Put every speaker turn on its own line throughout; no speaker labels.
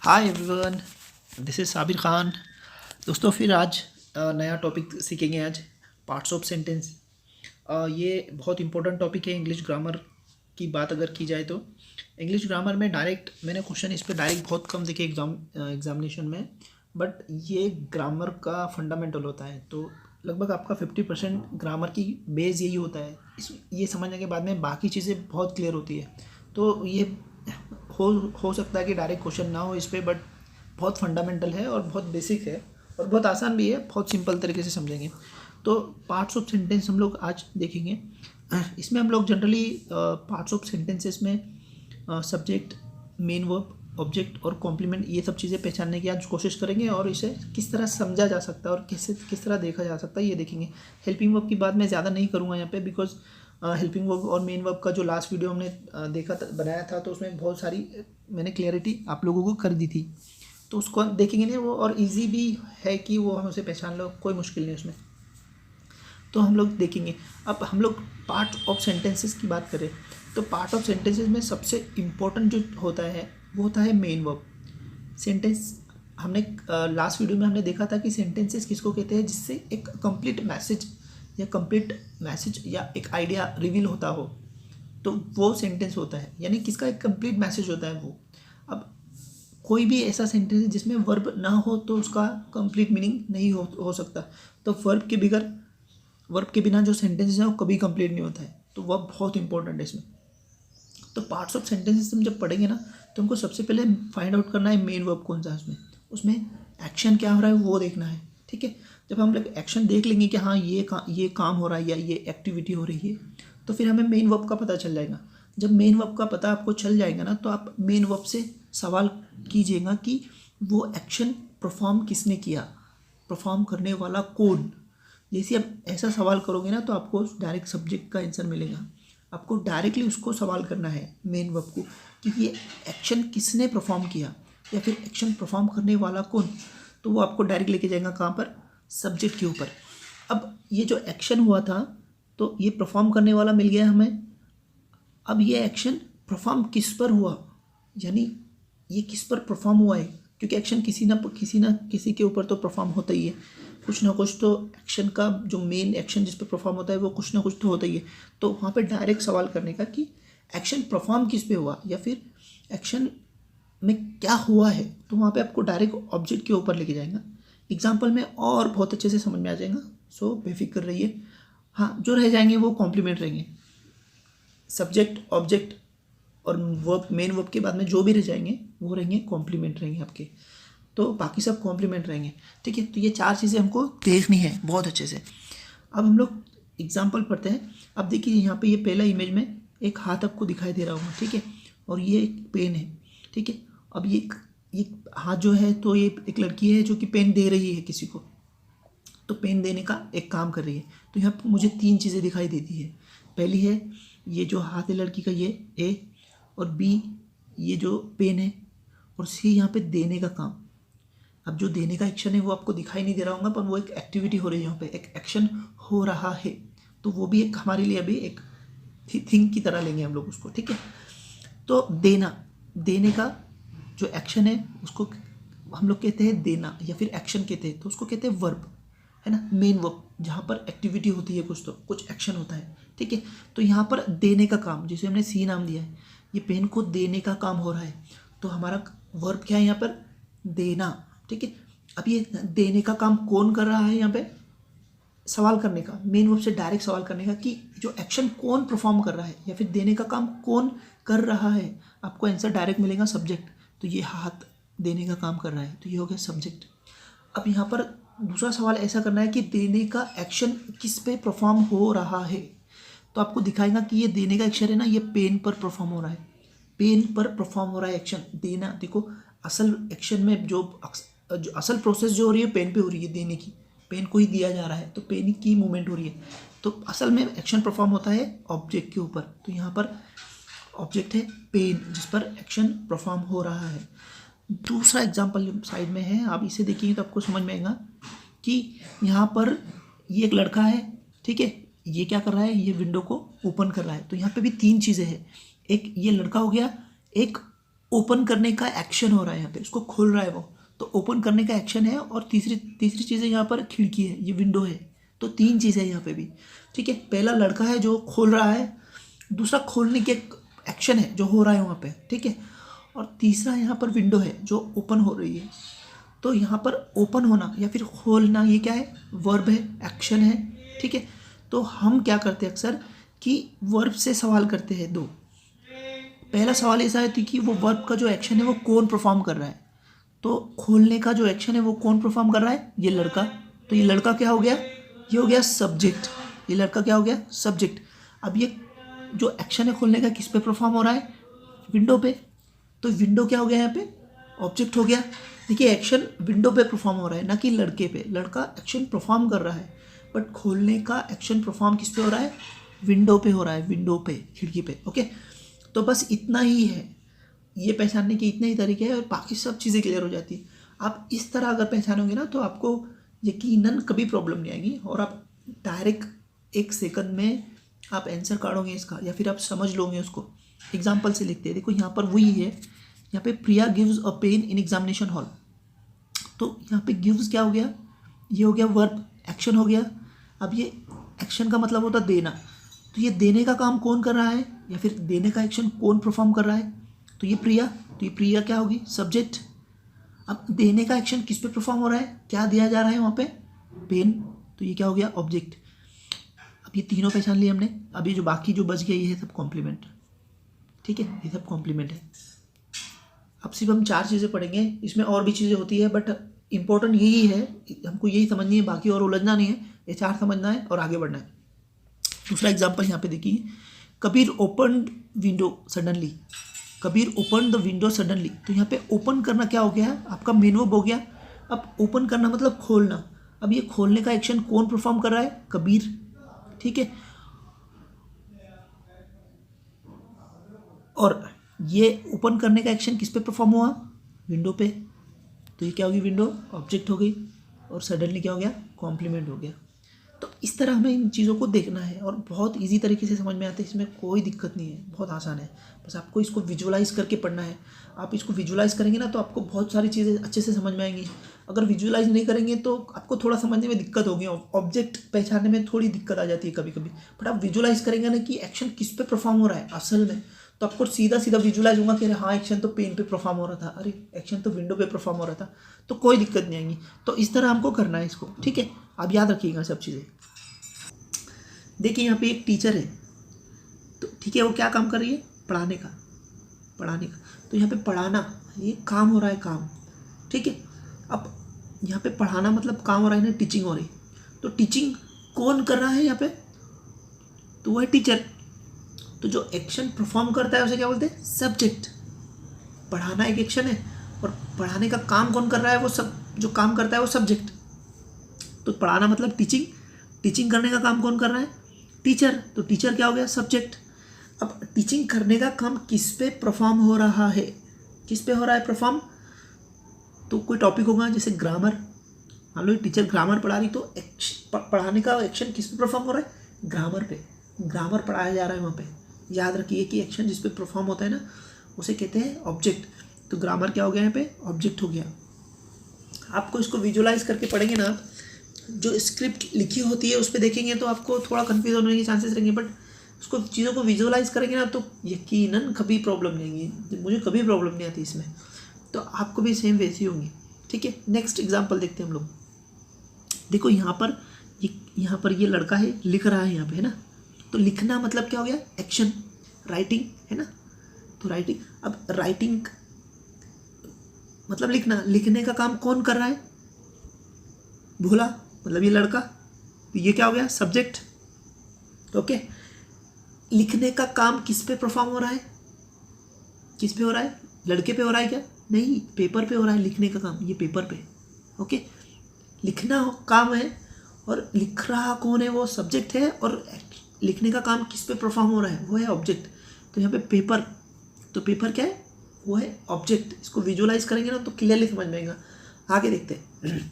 Hi everyone, this is Sabir Khan. दोस्तों फिर आज नया टॉपिक सीखेंगे। आज पार्ट्स ऑफ सेंटेंस। ये बहुत इंपॉर्टेंट टॉपिक है। इंग्लिश ग्रामर की बात अगर की जाए तो इंग्लिश ग्रामर में डायरेक्ट मैंने क्वेश्चन इस पे डायरेक्ट बहुत कम देखे एग्जामिनेशन में, बट ये ग्रामर का फंडामेंटल होता है। तो लगभग आपका 50% ग्रामर की बेस यही होता है। ये समझने के बाद में बाकी चीज़ें बहुत क्लियर होती है। तो ये हो सकता है कि डायरेक्ट क्वेश्चन ना हो इस पर, बट बहुत फंडामेंटल है और बहुत बेसिक है और बहुत आसान भी है। बहुत सिंपल तरीके से समझेंगे। तो पार्ट्स ऑफ सेंटेंस हम लोग आज देखेंगे। इसमें हम लोग जनरली पार्ट्स ऑफ सेंटेंसेस में सब्जेक्ट, मेन वर्ब, ऑब्जेक्ट और कॉम्प्लीमेंट, ये सब चीज़ें पहचानने की आज कोशिश करेंगे और इसे किस तरह समझा जा सकता है और किस तरह देखा जा सकता है ये देखेंगे। हेल्पिंग वर्ब की बात मैं ज़्यादा नहीं करूँगा यहाँ पे, बिकॉज हेल्पिंग वर्ब और मेन वर्ब का जो लास्ट वीडियो हमने बनाया था तो उसमें बहुत सारी मैंने क्लैरिटी आप लोगों को कर दी थी। तो उसको देखेंगे नहीं वो, और इजी भी है कि वो हम उसे पहचान लो, कोई मुश्किल नहीं उसमें। तो हम लोग देखेंगे। अब हम लोग पार्ट ऑफ सेंटेंसेस की बात करें तो पार्ट ऑफ सेंटेंसेस में सबसे इम्पोर्टेंट जो होता है वो होता है मेन वर्ब। सेंटेंस हमने लास्ट वीडियो में हमने देखा था कि सेंटेंसेस किसको कहते हैं, जिससे एक कंप्लीट मैसेज या एक आइडिया रिवील होता हो, तो वो सेंटेंस होता है। यानी किसका एक कंप्लीट मैसेज होता है वो। अब कोई भी ऐसा सेंटेंस है जिसमें वर्ब ना हो तो उसका कंप्लीट मीनिंग नहीं हो सकता। तो वर्ब के बिना जो सेंटेंस है वो कभी कंप्लीट नहीं होता है। तो वर्ब बहुत इंपॉर्टेंट है इसमें। तो पार्ट्स ऑफ सेंटेंसेस हम जब पढ़ेंगे ना तो हमको सबसे पहले फाइंड आउट करना है मेन वर्ब कौन सा है उसमें एक्शन क्या हो रहा है वो देखना है। ठीक है, जब हम लोग एक्शन देख लेंगे कि हाँ ये काम हो रहा है या ये एक्टिविटी हो रही है, तो फिर हमें मेन वर्ब का पता चल जाएगा। जब मेन वर्ब का पता आपको चल जाएगा ना तो आप मेन वर्ब से सवाल कीजिएगा कि वो एक्शन परफॉर्म किसने किया, परफॉर्म करने वाला कौन। जैसे आप ऐसा सवाल करोगे ना तो आपको डायरेक्ट सब्जेक्ट का आंसर मिलेगा। आपको डायरेक्टली उसको सवाल करना है मेन वर्ब को कि ये एक्शन किसने परफॉर्म किया या फिर एक्शन परफॉर्म करने वाला कौन। तो वो आपको डायरेक्ट लेके जाएगा कहाँ पर, सब्जेक्ट के ऊपर। अब ये जो एक्शन हुआ था तो ये परफॉर्म करने वाला मिल गया हमें। अब ये एक्शन परफॉर्म किस पर हुआ, यानी ये किस पर परफॉर्म हुआ है, क्योंकि एक्शन किसी ना किसी के ऊपर तो परफॉर्म होता ही है। कुछ ना कुछ तो एक्शन का जो मेन एक्शन जिस पर परफॉर्म होता है वो कुछ ना कुछ तो होता ही है। तो वहाँ पे डायरेक्ट सवाल करने का कि एक्शन परफॉर्म किस पे हुआ या फिर एक्शन में क्या हुआ है, तो वहाँ पे आपको डायरेक्ट ऑब्जेक्ट के ऊपर लेके जाएगा। एग्जाम्पल में और बहुत अच्छे से समझ में आ जाएगा, सो बेफिक्र रहिए। हाँ, जो रह जाएंगे वो कॉम्प्लीमेंट रहेंगे। सब्जेक्ट, ऑब्जेक्ट और वर्ब, मेन वर्ब के बाद में जो भी रह जाएंगे वो रहेंगे कॉम्प्लीमेंट रहेंगे आपके। तो बाकी सब कॉम्प्लीमेंट रहेंगे। ठीक है, तो ये चार चीज़ें हमको देखनी है बहुत अच्छे से। अब हम लोग एग्जाम्पल पढ़ते हैं। अब देखिए यहाँ पे ये पहला इमेज में एक हाथ आपको दिखाई दे रहा होगा, ठीक है, और ये एक पेन है। ठीक है, अब ये हाथ जो है तो ये एक लड़की है जो कि पेन दे रही है किसी को, तो पेन देने का एक काम कर रही है। तो यहाँ पर मुझे तीन चीज़ें दिखाई देती है। पहली है ये जो हाथ है लड़की का, ये ए, और बी ये जो पेन है, और सी यहाँ पे देने का काम। अब जो देने का एक्शन है वो आपको दिखाई नहीं दे रहा होगा, पर वो एक एक्टिविटी हो रही है, यहाँ पे एक एक्शन हो रहा है। तो वो भी एक हमारे लिए अभी एक थिंग की तरह लेंगे हम लोग उसको। ठीक है, तो देने का जो एक्शन है उसको हम लोग कहते हैं देना, या फिर एक्शन कहते हैं, तो उसको कहते हैं वर्ब, है ना, मेन वर्ब, जहाँ पर एक्टिविटी होती है, कुछ एक्शन होता है। ठीक है, तो यहाँ पर देने का काम, जिसे हमने सी नाम दिया है, ये पेन को देने का काम हो रहा है। तो हमारा वर्ब क्या है यहाँ पर, देना। ठीक है, अब ये देने का काम कौन कर रहा है, यहाँ पे सवाल करने का, मेन वर्ब से डायरेक्ट सवाल करने का कि जो एक्शन कौन परफॉर्म कर रहा है या फिर देने का काम कौन कर रहा है। आपको आंसर डायरेक्ट मिलेगा सब्जेक्ट। तो ये हाथ देने का काम कर रहा है, तो ये हो गया सब्जेक्ट। अब यहाँ पर दूसरा सवाल ऐसा करना है कि देने का एक्शन किस पे परफॉर्म हो रहा है। तो आपको दिखाएगा कि ये देने का एक्शन है ना, ये पेन पर परफॉर्म हो रहा है, पेन पर परफॉर्म हो रहा है एक्शन देना। देखो असल एक्शन में जो असल प्रोसेस जो हो रही है पेन पे हो रही है, देने की, पेन को ही दिया जा रहा है, तो पेन की मूवमेंट हो रही है। तो असल में एक्शन परफॉर्म होता है ऑब्जेक्ट के ऊपर। तो यहाँ पर ऑब्जेक्ट है पेन जिस पर एक्शन परफॉर्म हो रहा है। दूसरा एग्जाम्पल साइड में है, आप इसे देखेंगे तो आपको समझ में आएगा कि यहाँ पर ये एक लड़का है। ठीक है, ये क्या कर रहा है, ये विंडो को ओपन कर रहा है। तो यहाँ पे भी तीन चीज़ें हैं, एक ये लड़का हो गया, एक ओपन करने का एक्शन हो रहा है यहाँ पे, उसको खोल रहा है वो, तो ओपन करने का एक्शन है। और तीसरी तीसरी चीज़ है यहाँ पर खिड़की है, ये विंडो है। तो तीन चीज़ें हैं यहाँ पे भी, ठीक है। पहला लड़का है जो खोल रहा है, दूसरा खोलने के एक्शन है जो हो रहा है वहाँ पे, ठीक है। और तीसरा यहाँ पर विंडो है जो ओपन हो रही है। तो यहाँ पर ओपन होना या फिर खोलना ये क्या है, वर्ब है, एक्शन है, ठीक है। तो हम क्या करते हैं अक्सर कि वर्ब से सवाल करते हैं दो। पहला सवाल ऐसा है कि वो वर्ब का जो एक्शन है वो कौन परफॉर्म कर रहा है। तो खोलने का जो एक्शन है वो कौन परफॉर्म कर रहा है, ये लड़का। तो ये लड़का क्या हो गया, ये हो गया सब्जेक्ट। ये लड़का क्या हो गया, सब्जेक्ट। अब ये जो एक्शन है खोलने का किस पे परफॉर्म हो रहा है, विंडो पे। तो विंडो क्या हो गया यहाँ पे, ऑब्जेक्ट हो गया। देखिए एक्शन विंडो पे परफॉर्म हो रहा है ना कि लड़के पे। लड़का एक्शन परफॉर्म कर रहा है बट खोलने का एक्शन परफॉर्म किस पे हो रहा है, विंडो पे हो रहा है, विंडो पे, खिड़की पे। ओके, तो बस इतना ही है, ये पहचानने के इतने ही तरीके हैं और बाकी सब चीज़ें क्लियर हो जाती है। आप इस तरह अगर पहचानोगे ना तो आपको यकीनन कभी प्रॉब्लम नहीं आएगी और आप डायरेक्ट 1 सेकंड में आप आंसर काढ़ोगे इसका, या फिर आप समझ लोगे उसको। एग्जाम्पल से लिखते हैं, देखो यहाँ पर वही है, यहाँ पे Priya gives a pen in examination hall. तो यहाँ पे गिव्स क्या हो गया, ये हो गया वर्ब, एक्शन हो गया। अब ये एक्शन का मतलब होता है देना, तो ये देने का काम कौन कर रहा है या फिर देने का एक्शन कौन परफॉर्म कर रहा है, तो ये प्रिया। तो ये प्रिया क्या होगी, सब्जेक्ट। अब देने का एक्शन किस पे परफॉर्म हो रहा है, क्या दिया जा रहा है वहाँ पे, पेन। तो ये क्या हो गया, ऑब्जेक्ट। अब ये तीनों पहचान लिए हमने। अब ये जो बाकी जो बच गया ये है सब कॉम्प्लीमेंट, ठीक है, ये सब कॉम्प्लीमेंट है। अब सिर्फ हम 4 चीज़ें पढ़ेंगे, इसमें और भी चीज़ें होती है बट इंपॉर्टेंट यही है, हमको यही समझनी है, बाकी और उलझना नहीं है, ये 4 समझना है और आगे बढ़ना है। दूसरा एग्जाम्पल यहाँ पे देखिए, Kabir open window suddenly. Kabir open the window suddenly. तो यहाँ पे ओपन करना क्या हो गया है, आपका मेन वर्ब हो गया। अब ओपन करना मतलब खोलना। अब ये खोलने का एक्शन कौन परफॉर्म कर रहा है, कबीर, ठीक है। और ये ओपन करने का एक्शन किस पे परफॉर्म हुआ, विंडो पे। तो ये क्या होगी, विंडो, ऑब्जेक्ट हो गई। और सडनली क्या हो गया, कॉम्प्लीमेंट हो गया। तो इस तरह हमें इन चीज़ों को देखना है और बहुत इजी तरीके से समझ में आते हैं, इसमें कोई दिक्कत नहीं है, बहुत आसान है। बस आपको इसको विजुअलाइज करके पढ़ना है। आप इसको विजुअलाइज करेंगे ना तो आपको बहुत सारी चीज़ें अच्छे से समझ में आएंगी। अगर विजुअलाइज नहीं करेंगे तो आपको थोड़ा समझने में दिक्कत होगी, ऑब्जेक्ट पहचानने में थोड़ी दिक्कत आ जाती है कभी कभी। बट आप विजुअलाइज करेंगे ना कि एक्शन किस पे परफॉर्म हो रहा है असल में, तो आपको सीधा सीधा विजुअलाइज होगा कि अरे हाँ एक्शन तो पेन पे परफॉर्म हो रहा था, अरे एक्शन तो विंडो पे परफॉर्म हो रहा था, तो कोई दिक्कत नहीं आएगी। तो इस तरह हमको करना है इसको, ठीक है। आप याद रखिएगा सब चीज़ें। देखिए यहाँ पे एक टीचर है, तो ठीक है, वो क्या काम कर रही है, पढ़ाने का, पढ़ाने का। तो यहाँ पे पढ़ाना ये काम हो रहा है, काम, ठीक है। अब यहाँ पे पढ़ाना मतलब काम हो रहा है ना, टीचिंग हो रही। तो टीचिंग कौन कर रहा है यहाँ पे, तो वो है टीचर। तो जो एक्शन परफॉर्म करता है उसे क्या बोलते हैं, सब्जेक्ट। पढ़ाना एक एक्शन है और पढ़ाने का काम कौन कर रहा है, वो सब जो काम करता है वो सब्जेक्ट। तो पढ़ाना मतलब टीचिंग, टीचिंग करने का काम कौन कर रहा है, टीचर। तो टीचर क्या हो गया, सब्जेक्ट। अब टीचिंग करने का काम किस पे परफॉर्म हो रहा है, किस पे हो रहा है परफॉर्म, तो कोई टॉपिक होगा जैसे ग्रामर। मान लो टीचर ग्रामर पढ़ा रही, तो पढ़ाने का एक्शन किस पे परफॉर्म हो रहा है, ग्रामर पे। ग्रामर पढ़ाया जा रहा है वहाँ पे। याद रखिए कि एक्शन जिस पे परफॉर्म होता है ना उसे कहते हैं ऑब्जेक्ट। तो ग्रामर क्या हो गया यहाँ पे, ऑब्जेक्ट हो गया। आपको इसको विजुअलाइज करके पढ़ेंगे ना आप, जो स्क्रिप्ट लिखी होती है उस पर देखेंगे तो आपको थोड़ा कंफ्यूज होने के चांसेस रहेंगे, बट उसको चीज़ों को विजुअलाइज करेंगे ना तो यकीनन कभी प्रॉब्लम नहीं आएगी। मुझे कभी प्रॉब्लम नहीं आती इसमें, तो आपको भी सेम वैसी होंगी, ठीक है। नेक्स्ट एग्जांपल देखते हैं हम लोग। देखो यहाँ पर ये लड़का है, लिख रहा है यहाँ पे, है ना। तो लिखना मतलब क्या हो गया, एक्शन, राइटिंग, है ना। तो राइटिंग, अब राइटिंग मतलब लिखना, लिखने का काम कौन कर रहा है, भोला, मतलब ये लड़का। तो ये क्या हो गया, सब्जेक्ट, ओके। लिखने का काम किस पे परफॉर्म हो रहा है, किस पे हो रहा है, लड़के पे हो रहा है क्या, नहीं, पेपर पे हो रहा है लिखने का काम, ये पेपर पे, ओके। लिखना काम है और लिख रहा कौन है, वो सब्जेक्ट है, और लिखने का काम किस पे परफॉर्म हो रहा है, वो है ऑब्जेक्ट। तो यहाँ पे पेपर, तो पेपर क्या है, वो है ऑब्जेक्ट। इसको विजुअलाइज करेंगे ना तो क्लियरली समझ में आएगा। आगे देखते हैं।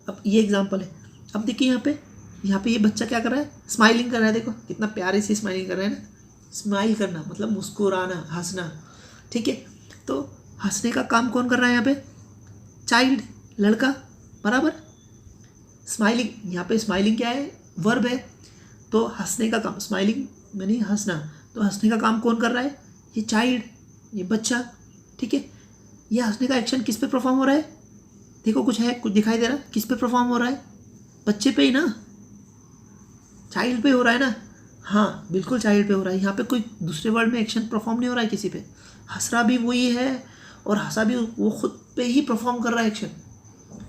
अब ये एग्जांपल है। अब देखिए यहाँ पे ये बच्चा क्या कर रहा है, स्माइलिंग कर रहा है। देखो कितना प्यारे से स्माइलिंग कर रहा है ना, स्माइल करना मतलब मुस्कुराना, हंसना, ठीक है। तो हंसने का काम कौन कर रहा है यहाँ पे? चाइल्ड, लड़का, बराबर। स्माइलिंग, यहाँ पे स्माइलिंग क्या है? वर्ब है। तो हंसने का काम, स्माइलिंग यानी हंसना, तो हंसने का काम कौन कर रहा है? ये चाइल्ड, ये बच्चा, ठीक है। ये हंसने का एक्शन किस पे परफॉर्म हो रहा है? देखो कुछ है, कुछ दिखाई दे रहा है, किस पे परफॉर्म हो रहा है? बच्चे पे ही ना, चाइल्ड पे हो रहा है ना। हाँ बिल्कुल चाइल्ड पे हो रहा है। यहाँ पे कोई दूसरे वर्ड में एक्शन परफॉर्म नहीं हो रहा है किसी पे। हंस रहा भी वही है और हंसा भी वो खुद पे ही परफॉर्म कर रहा है एक्शन।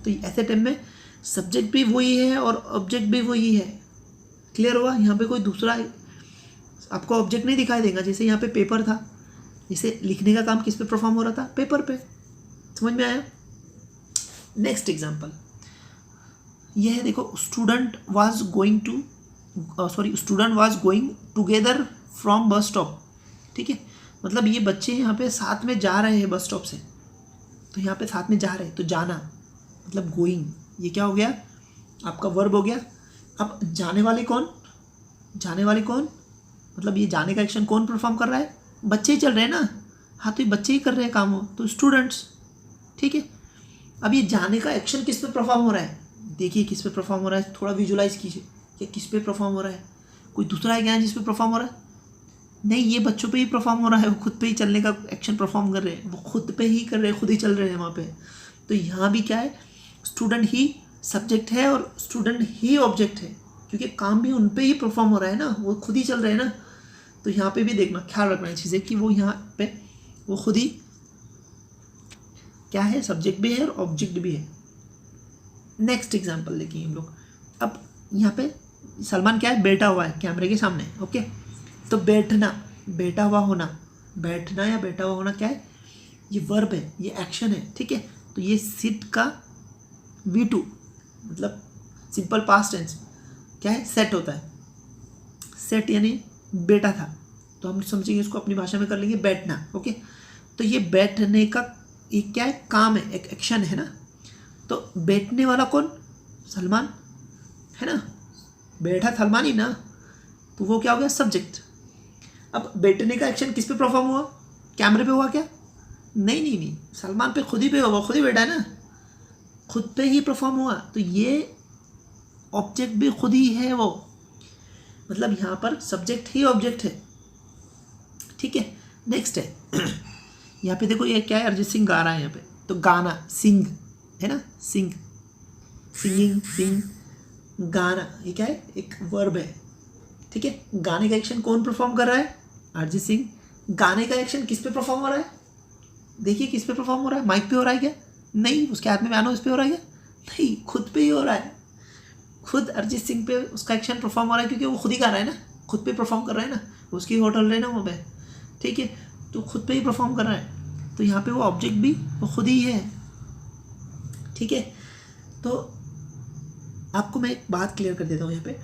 तो ऐसे टाइम में सब्जेक्ट भी वही है और ऑब्जेक्ट भी वही है। क्लियर हुआ? यहाँ पे कोई दूसरा आपको ऑब्जेक्ट नहीं दिखाई देगा। जैसे यहाँ पे पेपर था, जैसे लिखने का काम किस पे परफॉर्म हो रहा था? पेपर पे। समझ में आया? नेक्स्ट एग्जाम्पल ये है, देखो student was going together from bus stop, ठीक है। मतलब ये बच्चे यहाँ पे साथ में जा रहे हैं बस स्टॉप से। तो यहाँ पे साथ में जा रहे हैं, तो जाना मतलब गोइंग, ये क्या हो गया? आपका वर्ब हो गया। अब जाने वाले कौन? मतलब ये जाने का एक्शन कौन परफॉर्म कर रहा है? बच्चे ही चल रहे हैं ना। हाँ तो ये बच्चे ही कर रहे हैं काम हो, तो स्टूडेंट्स, ठीक है। अब ये जाने का एक्शन किस पे परफॉर्म हो रहा है? देखिए किस पे परफॉर्म हो रहा है, थोड़ा विजुलाइज कीजिए कि किस पे परफॉर्म हो रहा है। कोई दूसरा है क्या जिस पे परफॉर्म हो रहा है? नहीं, ये बच्चों पे ही परफॉर्म हो रहा है। वो खुद पे ही चलने का एक्शन परफॉर्म कर रहे हैं, वो खुद पे ही कर रहे हैं, खुद ही चल रहे हैं वहाँ पे। तो यहाँ भी क्या है? स्टूडेंट ही सब्जेक्ट है और स्टूडेंट ही ऑब्जेक्ट है, क्योंकि काम भी उन पे ही परफॉर्म हो रहा है ना, वो खुद ही चल रहे हैं ना। तो यहाँ पे भी देखना, ख्याल रखना है चीज़ें कि वो यहाँ पे वो खुद ही क्या है? सब्जेक्ट भी है और ऑब्जेक्ट भी है। नेक्स्ट एग्जाम्पल देखिए हम लोग। अब यहाँ पे सलमान क्या है? बैठा हुआ है कैमरे के सामने, ओके। तो बैठना, बैठा हुआ होना, बैठना या बैठा हुआ होना क्या है? ये वर्ब है, ये एक्शन है, ठीक है। तो ये सिट का V2 मतलब सिंपल पास्ट टेंस क्या है? सेट होता है। सेट यानी बैठा था, तो हम समझेंगे इसको अपनी भाषा में कर लेंगे बैठना, ओके। तो ये बैठने का ये क्या है? काम है, एक एक्शन है ना। तो बैठने वाला कौन? सलमान है ना, बैठा सलमान ही ना, तो वो क्या हो गया? सब्जेक्ट। अब बैठने का एक्शन किस पे परफॉर्म हुआ? कैमरे पे हुआ क्या? नहीं, सलमान पे खुद ही पे हुआ, खुद ही बैठा है ना, खुद पे ही परफॉर्म हुआ। तो ये ऑब्जेक्ट भी खुद ही है वो, मतलब यहाँ पर सब्जेक्ट ही ऑब्जेक्ट है, ठीक है। नेक्स्ट है यहाँ पे देखो, ये क्या है? अरिजीत सिंह गा रहा है यहाँ पे, तो गाना, सिंग है ना, सिंग, सिंगिंग, सिंग, गाना, ये क्या है? एक वर्ब है, ठीक है। गाने का एक्शन कौन परफॉर्म कर रहा है? अरिजीत सिंह। गाने का एक्शन किस पे परफॉर्म हो रहा है? देखिए किस पे परफॉर्म हो रहा है? माइक पे हो रहा है क्या? नहीं। उसके हाथ में पियानो, इस पे हो रहा है क्या? नहीं, खुद पे ही हो रहा है। खुद अरिजीत सिंह पे उसका एक्शन परफॉर्म हो रहा है, क्योंकि वो खुद ही गा रहा है ना, खुद पे परफॉर्म कर रहा है ना, उसकी होटल रहे ना वो पे, ठीक है। तो खुद पे ही परफॉर्म कर रहा है, तो यहाँ पे वो ऑब्जेक्ट भी वो खुद ही है, ठीक है। तो आपको मैं एक बात क्लियर कर देता हूँ यहाँ पे,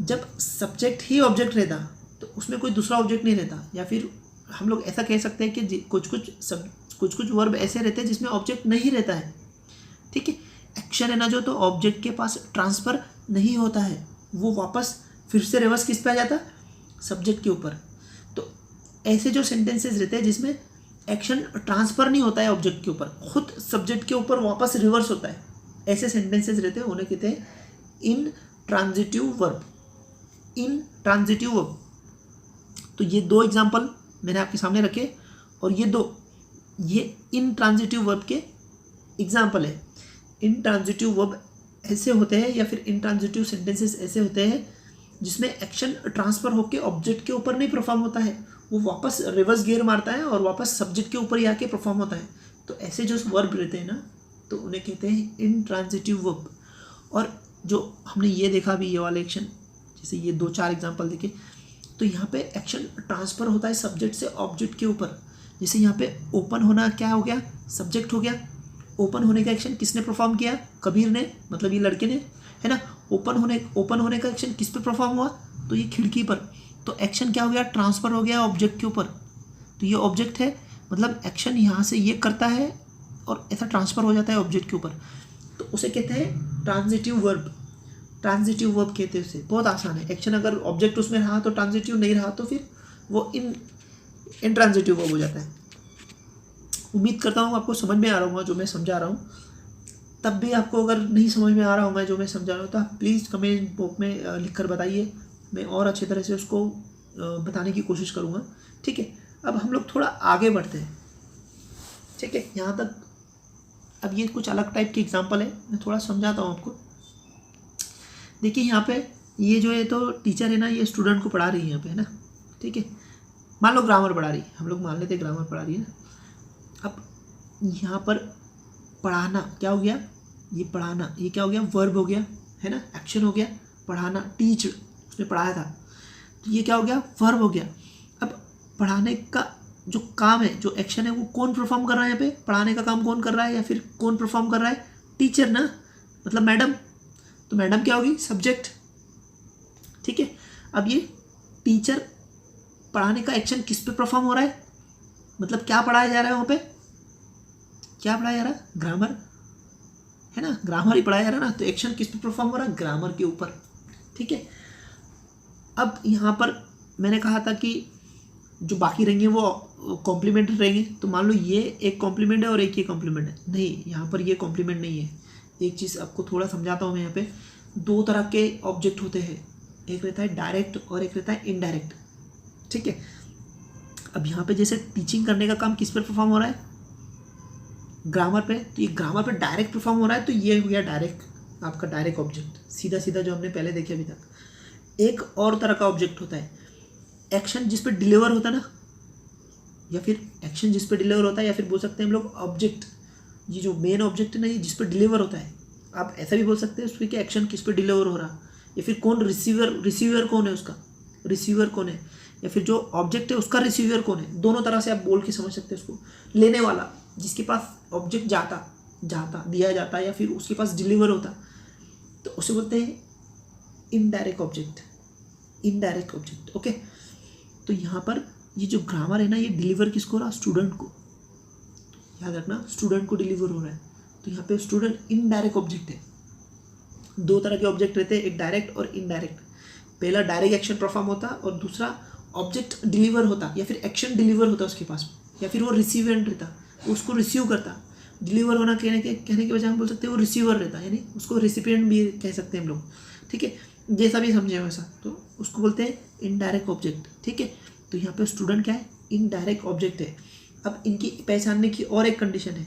जब सब्जेक्ट ही ऑब्जेक्ट रहता तो उसमें कोई दूसरा ऑब्जेक्ट नहीं रहता। या फिर हम लोग ऐसा कह सकते हैं कि कुछ वर्ब ऐसे रहते हैं जिसमें ऑब्जेक्ट नहीं रहता है, ठीक है। एक्शन है ना जो, तो ऑब्जेक्ट के पास ट्रांसफ़र नहीं होता है, वो वापस फिर से रिवर्स किस पे आ जाता? सब्जेक्ट के ऊपर। तो ऐसे जो सेंटेंसेस रहते हैं जिसमें एक्शन ट्रांसफ़र नहीं होता है ऑब्जेक्ट के ऊपर, खुद सब्जेक्ट के ऊपर वापस रिवर्स होता है, ऐसे सेंटेंसेस रहते हैं, उन्हें कहते हैं इन ट्रांजिटिव वर्ब। इन ट्रांजिटिव वर्ब। तो ये दो एग्जांपल मैंने आपके सामने रखे, और ये इन ट्रांजिटिव वर्ब के एग्जांपल है। इन ट्रांजिटिव वर्ब ऐसे होते हैं, या फिर इन ट्रांजिटिव सेंटेंसेस ऐसे होते हैं जिसमें एक्शन ट्रांसफ़र होकर ऑब्जेक्ट के ऊपर नहीं परफॉर्म होता है, वो वापस रिवर्स गियर मारता है और वापस सब्जेक्ट के ऊपर ही आके परफॉर्म होता है। तो ऐसे जो वर्ब रहते हैं ना, तो उन्हें कहते हैं इन ट्रांजिटिव वर्ब। और जो हमने ये देखा भी, ये वाले एक्शन, जैसे ये 2-4 एग्जांपल देखे, तो यहाँ पे एक्शन ट्रांसफ़र होता है सब्जेक्ट से ऑब्जेक्ट के ऊपर। जैसे यहाँ पे ओपन होना क्या हो गया? सब्जेक्ट हो गया। ओपन होने का एक्शन किसने परफॉर्म किया? कबीर ने, मतलब ये लड़के ने, है ना। ओपन होने का एक्शन किस पे परफॉर्म हुआ? तो ये खिड़की पर। तो एक्शन क्या हो गया? ट्रांसफ़र हो गया ऑब्जेक्ट के ऊपर। तो ये ऑब्जेक्ट है, मतलब एक्शन यहाँ से ये करता है और ऐसा ट्रांसफ़र हो जाता है ऑब्जेक्ट के ऊपर, तो उसे कहते हैं ट्रांजिटिव वर्ब। ट्रांजिटिव वर्ब कहते हैं उसे, बहुत आसान है। एक्शन अगर ऑब्जेक्ट उसमें रहा तो ट्रांजिटिव, नहीं रहा तो फिर वो इंट्रांजिटिव वर्ब हो जाता है। उम्मीद करता हूँ आपको समझ में आ रहा होगा जो मैं समझा रहा हूँ। तब भी आपको अगर नहीं समझ में आ रहा होगा जो मैं समझा रहा हूँ तो आप प्लीज़ कमेंट बॉक्स में लिख कर बताइए, मैं और अच्छी तरह से उसको बताने की कोशिश करूँगा। ठीक है, अब हम लोग थोड़ा आगे बढ़ते हैं। ठीक है, यहाँ तक अब ये कुछ अलग टाइप की एग्जांपल है, मैं थोड़ा समझाता हूँ आपको। देखिए यहाँ पे ये जो है तो टीचर है ना, ये स्टूडेंट को पढ़ा रही है यहाँ पे, है ना। ठीक है, मान लो ग्रामर पढ़ा रही है, हम लोग मान लेते हैं ग्रामर पढ़ा रही है ना। अब यहाँ पर पढ़ाना क्या हो गया, ये पढ़ाना ये क्या हो गया, वर्ब हो गया, है ना, एक्शन हो गया। पढ़ाना, टीच, उसने पढ़ाया था, तो ये क्या हो गया, वर्ब हो गया। अब पढ़ाने का जो काम है, जो एक्शन है, वो कौन परफॉर्म कर रहा है यहाँ पे, पढ़ाने का काम कौन कर रहा है या फिर कौन परफॉर्म कर रहा है, टीचर ना, मतलब मैडम। तो मैडम क्या होगी, सब्जेक्ट। ठीक है, अब ये टीचर पढ़ाने का एक्शन किस पे परफॉर्म हो रहा है, मतलब क्या पढ़ाया जा रहा है वहाँ पे, क्या पढ़ाया जा रहा है, ग्रामर, है ना, ग्रामर ही पढ़ाया जा रहा है ना। तो एक्शन किस पे परफॉर्म हो रहा है, ग्रामर के ऊपर। ठीक है, अब यहाँ पर मैंने कहा था कि जो बाकी रहेंगे वो कॉम्प्लीमेंट रहेंगे। तो मान लो ये एक कॉम्प्लीमेंट है और एक ये कॉम्प्लीमेंट है, नहीं, यहाँ पर ये कॉम्प्लीमेंट नहीं है। एक चीज़ आपको थोड़ा समझाता हूँ मैं। यहाँ पे दो तरह के ऑब्जेक्ट होते हैं, एक रहता है डायरेक्ट और एक रहता है इनडायरेक्ट। ठीक है, अब यहाँ पे जैसे टीचिंग करने का काम किस पर परफॉर्म हो रहा है, ग्रामर पे। तो ये ग्रामर पे डायरेक्ट परफॉर्म हो रहा है, तो ये हो गया डायरेक्ट, आपका डायरेक्ट ऑब्जेक्ट, सीधा सीधा जो हमने पहले देखे अभी तक। एक और तरह का ऑब्जेक्ट होता है एक्शन जिस पे डिलीवर होता है ना, या फिर एक्शन जिस पे डिलीवर होता है, या फिर बोल सकते हैं हम लोग ऑब्जेक्ट, ये जो मेन ऑब्जेक्ट है ना, ये जिस पे डिलीवर होता है। आप ऐसा भी बोल सकते हैं उसमें कि एक्शन किस पे डिलीवर हो रहा, या फिर कौन रिसीवर कौन है उसका, रिसीवर कौन है, या फिर जो ऑब्जेक्ट है उसका रिसीवर कौन है। दोनों तरह से आप बोल के समझ सकते हैं उसको। लेने वाला, जिसके पास ऑब्जेक्ट जाता दिया जाता, या फिर उसके पास डिलीवर होता, तो उसे बोलते हैं indirect object, indirect object. Okay, तो यहाँ पर ये जो ग्रामर है ना, ये डिलीवर किसको हो रहा, स्टूडेंट को, याद रखना, स्टूडेंट को डिलीवर हो रहा है। तो यहाँ पे स्टूडेंट इनडायरेक्ट ऑब्जेक्ट है। दो तरह के ऑब्जेक्ट रहते हैं, एक डायरेक्ट और इनडायरेक्ट। पहला डायरेक्ट एक्शन परफॉर्म होता और दूसरा ऑब्जेक्ट डिलीवर होता, या फिर एक्शन डिलीवर होता उसके पास, या फिर वो रिसीवेंट रहता, उसको रिसीव करता। डिलीवर होना कहने के बजाय हम बोल सकते हैं वो रिसीवर रहता, यानी उसको रिसिपिएंट भी कह सकते हैं हम लोग। ठीक है, जैसा भी समझे वैसा, तो उसको बोलते हैं इनडायरेक्ट ऑब्जेक्ट। ठीक है, तो यहाँ पे स्टूडेंट क्या है, इनडायरेक्ट ऑब्जेक्ट है। अब इनकी पहचानने की और एक कंडीशन है,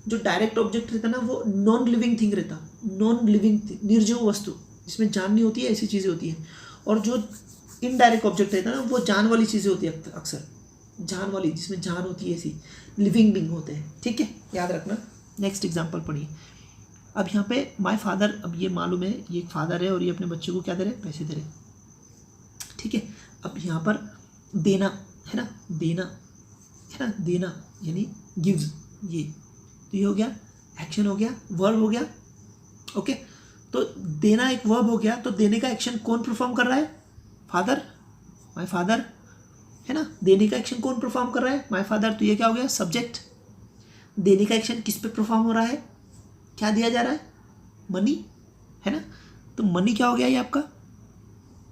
जो डायरेक्ट ऑब्जेक्ट रहता ना, वो नॉन लिविंग थिंग रहता, नॉन लिविंग थिंग, निर्जीव वस्तु, जिसमें जान नहीं होती है, ऐसी चीज़ें होती हैं। और जो इनडायरेक्ट ऑब्जेक्ट रहता है ना, वो जान वाली चीज़ें होती है, अक्सर जान वाली, जिसमें जान होती है, ऐसी लिविंग बीइंग होते हैं। ठीक है, याद रखना। नेक्स्ट एग्जांपल पढ़िए। अब यहाँ पे माय फादर, अब ये मालूम है ये एक फादर है और ये अपने बच्चे को क्या दे रहे हैं, पैसे दे रहे हैं। ठीक है, अब यहाँ पर देना है ना, देना है ना, देना यानी गिव्स, ये तो ये हो गया एक्शन, हो गया वर्ब, हो गया। ओके, तो देना एक वर्ब हो गया, तो देने का एक्शन कौन परफॉर्म कर रहा है, फादर, माय फादर, है ना। देने का एक्शन कौन परफॉर्म कर रहा है, माय फादर, तो ये क्या हो गया, सब्जेक्ट। देने का एक्शन किस पे परफॉर्म हो रहा है, क्या दिया जा रहा है, मनी, है ना। तो मनी क्या हो गया, ये आपका,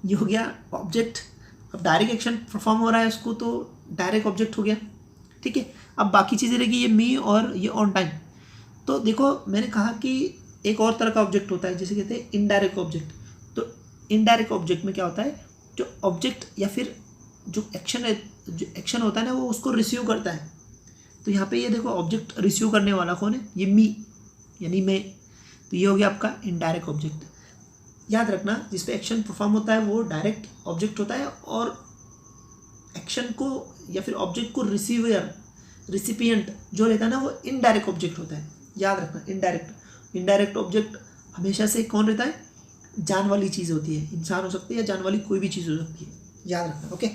ये हो गया ऑब्जेक्ट। अब डायरेक्ट एक्शन परफॉर्म हो रहा है उसको, तो डायरेक्ट ऑब्जेक्ट हो गया। ठीक है, अब बाकी चीज़ें रहेगी, ये मी और ये ऑन टाइम। तो देखो मैंने कहा कि एक और तरह का ऑब्जेक्ट होता है, जैसे कहते हैं इनडायरेक्ट ऑब्जेक्ट। तो इनडायरेक्ट ऑब्जेक्ट में क्या होता है, जो ऑब्जेक्ट या फिर जो एक्शन है, जो एक्शन होता है ना, वो उसको रिसीव करता है। तो यहाँ पे ये देखो ऑब्जेक्ट रिसीव करने वाला कौन है, ये मी यानी मैं। तो ये हो गया आपका इनडायरेक्ट ऑब्जेक्ट। याद रखना, जिस पे एक्शन परफॉर्म होता है वो डायरेक्ट ऑब्जेक्ट होता है, और एक्शन को या फिर ऑब्जेक्ट को रिसीवर, रिसिपिएंट जो रहता है ना, वो इनडायरेक्ट ऑब्जेक्ट होता है। याद रखना, इनडायरेक्ट ऑब्जेक्ट हमेशा से कौन रहता है, जान वाली चीज़ होती है, इंसान हो सकती है या जान वाली कोई भी चीज़ हो सकती है, याद रखना। ओके,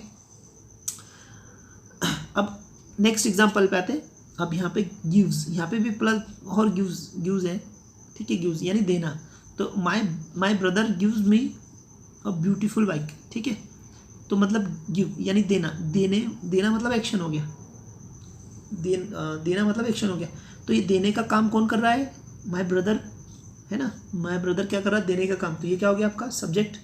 अब नेक्स्ट एग्जांपल पे आते हैं। अब यहाँ पे गिव्स, यहाँ पे भी प्लस और गिव्स है। ठीक है, गिव्स यानी देना। तो my brother gives me a beautiful bike. ठीक है, तो मतलब गिव यानी देना, देना मतलब एक्शन हो गया, देना मतलब एक्शन हो गया। तो ये देने का काम कौन कर रहा है, माय ब्रदर, है ना। माय ब्रदर क्या कर रहा है, देने का काम। तो ये क्या हो गया आपका सब्जेक्ट।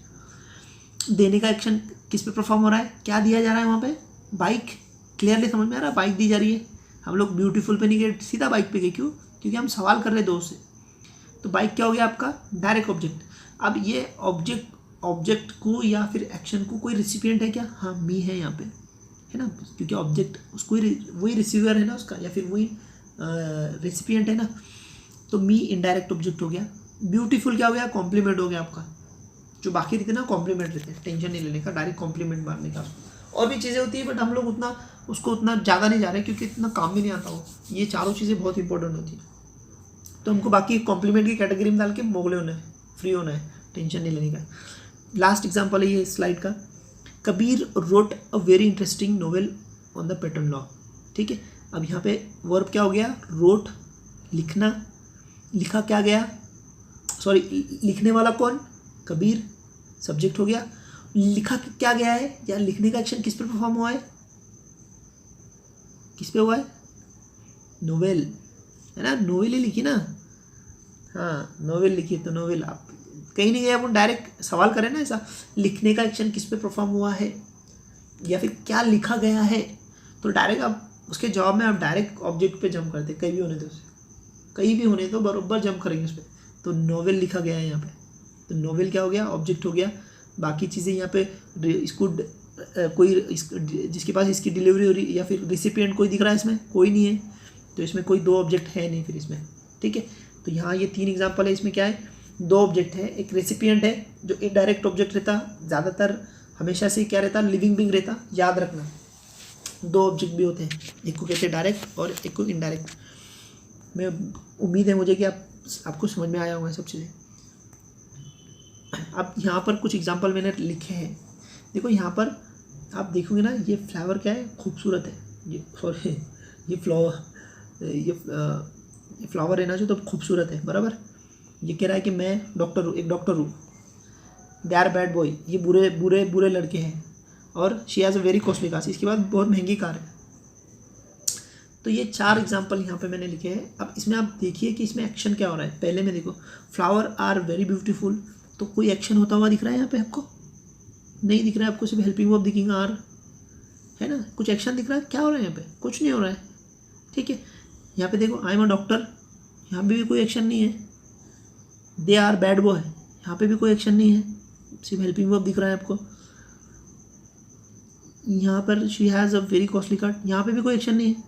देने का एक्शन किस पे परफॉर्म हो रहा है, क्या दिया जा रहा है वहाँ पे, बाइक। क्लियरली समझ में आ रहा है, बाइक दी जा रही है। हम लोग ब्यूटीफुल पे नहीं गए, सीधा बाइक पे गए, क्यों, क्योंकि हम सवाल कर रहे हैं दोस्त से। तो बाइक क्या हो गया आपका, डायरेक्ट ऑब्जेक्ट। अब ये ऑब्जेक्ट को या फिर एक्शन को कोई रिसिपिएंट है क्या, हाँ मी है यहाँ पे, है ना, क्योंकि ऑब्जेक्ट उसको वही रिसीवर है ना उसका, या फिर वही रेसिपिएंट है ना। तो मी इनडायरेक्ट ऑब्जेक्ट हो गया। ब्यूटीफुल क्या हो गया, कॉम्प्लीमेंट हो गया आपका। जो बाकी रहते ना कॉम्प्लीमेंट रहते हैं, टेंशन नहीं लेने का, डायरेक्ट कॉम्प्लीमेंट मारने का। और भी चीज़ें होती है बट हम लोग उसको उतना ज़्यादा नहीं जा रहे क्योंकि इतना काम भी नहीं आता हो। ये चारों चीज़ें बहुत इंपॉर्टेंट होती है। तो हमको बाकी कॉम्प्लीमेंट की कैटेगरी में डाल के मोगले होना है, फ्री होना है, टेंशन नहीं लेने का। लास्ट एग्जाम्पल है ये स्लाइड का, Kabir wrote a very interesting novel on the pattern law. ठीक है, अब यहाँ पे वर्ब क्या हो गया, रोट, लिखना, लिखा क्या गया, सॉरी लिखने वाला कौन, कबीर, सब्जेक्ट हो गया। लिखा क्या गया है, या लिखने का एक्शन किस पे परफॉर्म हुआ है, किस पे हुआ है, नोवेल, है ना, नोवेल ही लिखी ना, हाँ नोवेल लिखी, तो नोवेल आप कहीं नहीं गए, अपन डायरेक्ट सवाल करें ना ऐसा, लिखने का एक्शन किस पे परफॉर्म हुआ है या फिर क्या लिखा गया है, तो डायरेक्ट आप उसके जवाब में आप डायरेक्ट ऑब्जेक्ट पे जंप करते, कहीं भी होने दो उसे, कहीं भी होने दो बराबर जंप करेंगे उस पर। तो नोवेल लिखा गया है यहाँ पे, तो नोवेल क्या हो गया, ऑब्जेक्ट हो गया। बाकी चीज़ें यहाँ पे इसको कोई जिसके पास इसकी डिलीवरी हो रही या फिर रिसिपिएंट कोई दिख रहा है, इसमें कोई नहीं है, तो इसमें कोई दो ऑब्जेक्ट है नहीं फिर इसमें। ठीक है, तो यहाँ ये 3 एग्जाम्पल है, इसमें क्या है, 2 ऑब्जेक्ट है, एक रेसिपिएंट है जो इनडायरेक्ट ऑब्जेक्ट रहता, ज़्यादातर हमेशा से क्या रहता, लिविंग बीइंग रहता, याद रखना 2 ऑब्जेक्ट भी होते हैं, एक को कहते हैं डायरेक्ट और एक को इनडायरेक्ट। मैं उम्मीद है मुझे कि आपको समझ में आया होगा सब चीज़ें। अब यहाँ पर कुछ एग्जाम्पल मैंने लिखे हैं, देखो यहाँ पर आप देखोगे ना, ये फ्लावर क्या है, खूबसूरत है, ये सॉरी ये फ्लावर है ना जो, तो खूबसूरत है, बराबर। ये कह रहा है कि मैं डॉक्टर हूँ, एक डॉक्टर हूँ। दे आर बैड बॉय, ये बुरे बुरे बुरे लड़के हैं। और she has a very costly car, इसके बाद बहुत महंगी कार है। तो ये 4 एग्जाम्पल यहाँ पे मैंने लिखे हैं। अब इसमें आप देखिए कि इसमें एक्शन क्या हो रहा है। पहले में देखो, फ्लावर आर वेरी ब्यूटीफुल, तो कोई एक्शन होता हुआ दिख रहा है यहाँ पे आपको, नहीं दिख रहा है आपको, सिर्फ हेल्पिंग वर्ब दिखेगा आर, है ना, कुछ एक्शन दिख रहा है, क्या हो रहा है यहाँ पे, कुछ नहीं हो रहा है। ठीक है, यहाँ पे देखो आई एम अ डॉक्टर, यहाँ पे भी कोई एक्शन नहीं है। दे आर बैड बॉय, यहाँ पे भी कोई एक्शन नहीं है, सिर्फ हेल्पिंग वर्ब दिख रहा है आपको। यहाँ पर she has a very costly car, यहाँ पे भी कोई एक्शन नहीं है,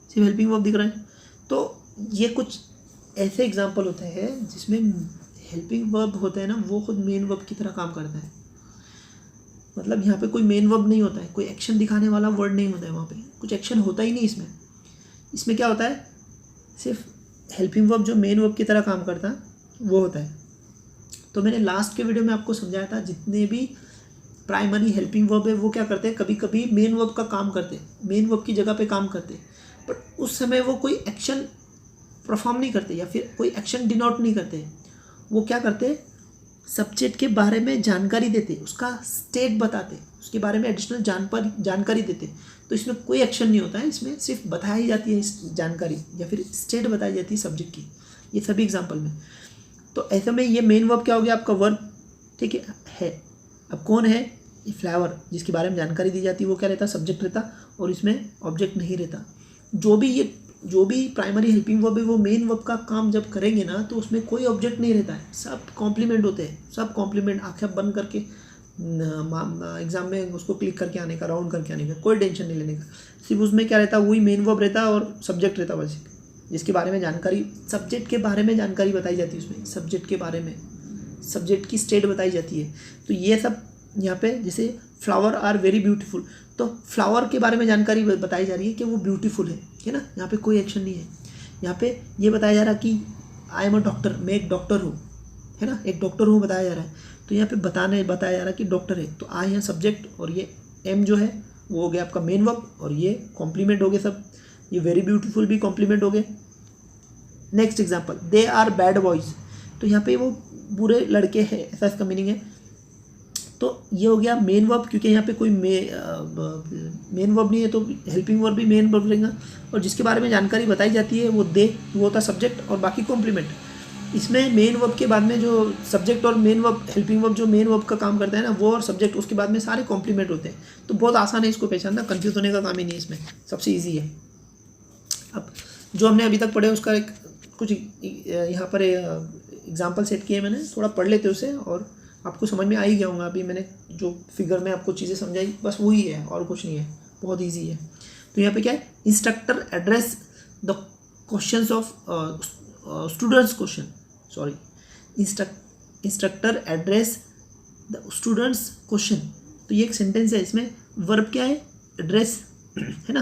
सिर्फ हेल्पिंग वर्ब दिख रहा है। तो ये कुछ ऐसे एग्जाम्पल होते हैं जिसमें हेल्पिंग वर्ब होता है ना, वो खुद मेन वर्ब की तरह काम करता है। मतलब यहाँ पे कोई मेन वर्ब नहीं होता है, कोई एक्शन दिखाने वाला वर्ड नहीं होता है, वहाँ पे कुछ एक्शन होता ही नहीं। इसमें क्या होता है, सिर्फ हेल्पिंग वर्ब जो मेन वर्ब की तरह काम करता है वो होता है। तो मैंने लास्ट के वीडियो में आपको समझाया था, जितने भी प्राइमरी हेल्पिंग वर्ब है वो क्या करते हैं, कभी कभी मेन वर्ब का काम करते हैं, मेन वर्ब की जगह पे काम करते हैं, बट उस समय वो कोई एक्शन परफॉर्म नहीं करते या फिर कोई एक्शन डिनोट नहीं करते। वो क्या करते, सब्जेक्ट के बारे में जानकारी देते, उसका स्टेट बताते, उसके बारे में एडिशनल जानकारी देते। तो इसमें कोई एक्शन नहीं होता है, इसमें सिर्फ बताई जाती है इस जानकारी या फिर स्टेट बताई जाती है सब्जेक्ट की, ये सभी एग्जाम्पल में। तो ऐसे में ये मेन वर्ब क्या हो गया आपका, वर्ब। ठीक है। अब कौन है, ये फ्लावर, जिसके बारे में जानकारी दी जाती है, वो क्या रहता, सब्जेक्ट रहता, और इसमें ऑब्जेक्ट नहीं रहता। जो भी प्राइमरी हेल्पिंग वर्ब है वो मेन वर्ब का काम जब करेंगे ना, तो उसमें कोई ऑब्जेक्ट नहीं रहता है, सब कॉम्प्लीमेंट होते हैं, सब कॉम्प्लीमेंट। आँखें बंद करके एग्जाम में उसको क्लिक करके आने का, राउंड करके आने का, कोई टेंशन नहीं लेने का। सिर्फ उसमें क्या रहता है, वही मेन वर्ब रहता है और सब्जेक्ट रहता है बस, जिसके बारे में जानकारी, सब्जेक्ट के बारे में जानकारी बताई जाती है उसमें, सब्जेक्ट के बारे में, सब्जेक्ट की स्टेट बताई जाती है। तो ये सब यहाँ पे, जैसे फ्लावर आर वेरी ब्यूटीफुल, तो फ्लावर के बारे में जानकारी बताई जा रही है कि वो ब्यूटीफुल है ना। यहाँ पे कोई एक्शन नहीं है, यहाँ पे ये बताया जा रहा है कि आई एम अ डॉक्टर, मैं एक डॉक्टर हूँ, है ना, एक डॉक्टर हूँ बताया जा रहा है। तो यहाँ पे बताया जा रहा है कि डॉक्टर है, तो आई है सब्जेक्ट और ये एम जो है वो हो गया आपका मेन वर्ब, और ये कॉम्प्लीमेंट हो गए सब, ये वेरी ब्यूटीफुल भी कॉम्प्लीमेंट हो गए। Next example, they are bad boys, तो यहाँ पे वो बुरे लड़के हैं, ऐसा इसका मीनिंग है। तो ये हो गया मेन वर्ब, क्योंकि यहाँ पे कोई मेन वर्ब नहीं है, तो हेल्पिंग वर्ब भी मेन वर्ब रहेगा, और जिसके बारे में जानकारी बताई जाती है वो दे, वो होता सब्जेक्ट, और बाकी कॉम्प्लीमेंट। इसमें मेन वर्ब के बाद में जो सब्जेक्ट और मेन वर्ब, हेल्पिंग वर्ब जो मेन वर्ब का काम करता है ना, वो और सब्जेक्ट उसके बाद में सारे कॉम्प्लीमेंट होते हैं। तो बहुत आसान है इसको पहचानना, कंफ्यूज होने का काम ही नहीं है इसमें, सबसे ईजी है। अब जो हमने अभी तक पढ़े उसका एक कुछ यहाँ पर एग्जाम्पल सेट किए मैंने, थोड़ा पढ़ लेते उसे और आपको समझ में आ ही गया होगा। अभी मैंने जो फिगर में आपको चीज़ें समझाई बस वही है और कुछ नहीं है, बहुत ईजी है। तो यहाँ पे क्या है, instructor address the questions of students question, sorry, instructor address the students question. तो ये एक सेंटेंस है, इसमें वर्ब क्या है, एड्रेस है ना।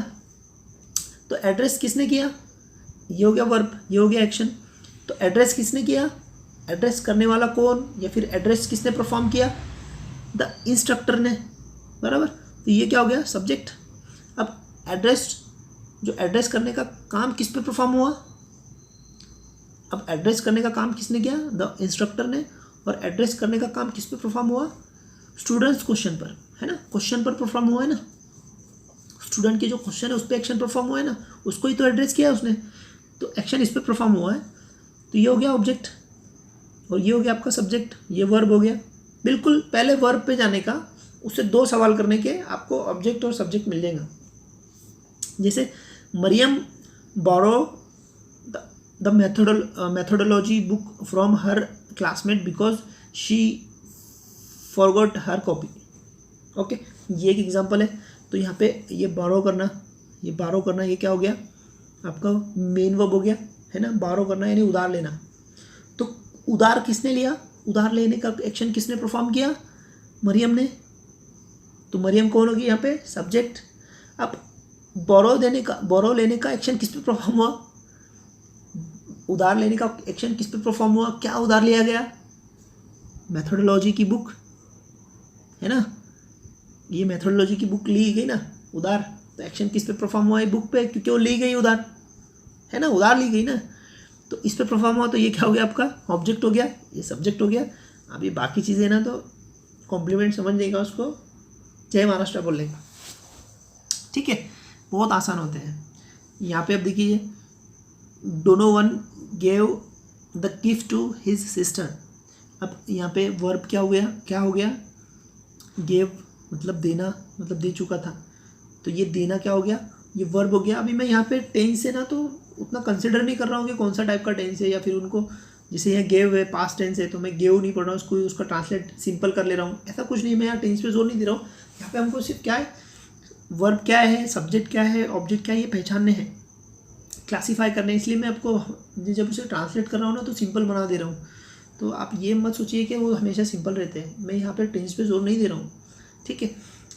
तो एड्रेस किसने किया, ये हो गया वर्ब, ये हो गया एक्शन। तो एड्रेस किसने किया, एड्रेस करने वाला कौन, या फिर एड्रेस किसने परफॉर्म किया, द इंस्ट्रक्टर ने, बराबर। तो ये क्या हो गया, सब्जेक्ट। अब एड्रेस, जो एड्रेस करने का काम किस पे परफॉर्म हुआ, अब एड्रेस करने का काम किसने किया, द इंस्ट्रक्टर ने, और एड्रेस करने का काम किस पे परफॉर्म हुआ, स्टूडेंट्स क्वेश्चन पर, है ना, क्वेश्चन पर परफॉर्म हुआ है ना, स्टूडेंट के जो क्वेश्चन है उस पर एक्शन परफॉर्म हुआ है ना, उसको ही तो एड्रेस किया है उसने, तो एक्शन इस पर परफॉर्म हुआ है। तो ये हो गया ऑब्जेक्ट और ये हो गया आपका सब्जेक्ट, ये वर्ब हो गया। बिल्कुल पहले वर्ब पे जाने का, उससे 2 सवाल करने के आपको ऑब्जेक्ट और सब्जेक्ट मिल जाएगा। जैसे Mariam borrow the methodology book from her classmate because she forgot her copy. Okay, ये एक एग्जांपल है। तो यहाँ पे ये बारो करना, ये बारो करना, ये क्या हो गया आपका मेन वर्ब हो गया, है ना। बारो करना यानी उधार लेना। तो उधार किसने लिया, उधार लेने का एक्शन किसने परफॉर्म किया, मरियम ने। तो मरियम कौन होगी यहाँ पे, सब्जेक्ट। अब बोरो लेने का एक्शन किस पे परफॉर्म हुआ, उधार लेने का एक्शन किस पे परफॉर्म हुआ, क्या उधार लिया गया, मेथोडोलॉजी की बुक, है ना। ये मेथोडोलॉजी की बुक ली गई ना उधार, तो एक्शन किस पे परफॉर्म हुआ है, बुक पे, क्योंकि वो ली गई उधार, है ना, उधार ली गई ना, तो इस पे परफॉर्म हुआ। तो ये क्या हो गया आपका ऑब्जेक्ट हो गया, ये सब्जेक्ट हो गया। अब ये बाकी चीज़ें ना तो कॉम्प्लीमेंट समझ जाएगा, उसको जय महाराष्ट्र बोल लेगा, ठीक है, बहुत आसान होते हैं। यहाँ पे अब देखिए, Donovan gave the gift to his sister. अब यहाँ पे वर्ब क्या हो गया, क्या हो गया, गेव मतलब देना, मतलब दे चुका था, तो ये देना क्या हो गया, ये वर्ब हो गया। अभी मैं यहाँ पे टेंस से ना तो उतना कंसिडर नहीं कर रहा हूँ कि कौन सा टाइप का टेंस है, या फिर उनको, जैसे यहाँ गेव है पास्ट टेंस है तो मैं गेव नहीं पढ़ रहा हूँ, उसको उसका ट्रांसलेट सिंपल कर ले रहा हूँ, ऐसा कुछ नहीं। मैं यहाँ टेंस पे जोर नहीं दे रहा हूँ। यहाँ पे हमको सिर्फ क्या है, वर्ब क्या है, सब्जेक्ट क्या है, ऑब्जेक्ट क्या है, ये पहचानने हैं, क्लासीफाई करने। इसलिए मैं आपको जब उसे ट्रांसलेट कर रहा हूँ ना तो सिंपल बना दे रहा हूँ। तो आप ये मत सोचिए कि वो हमेशा सिंपल रहते हैं, मैं यहाँ पे टेंस पे जोर नहीं दे रहा हूँ, ठीक है।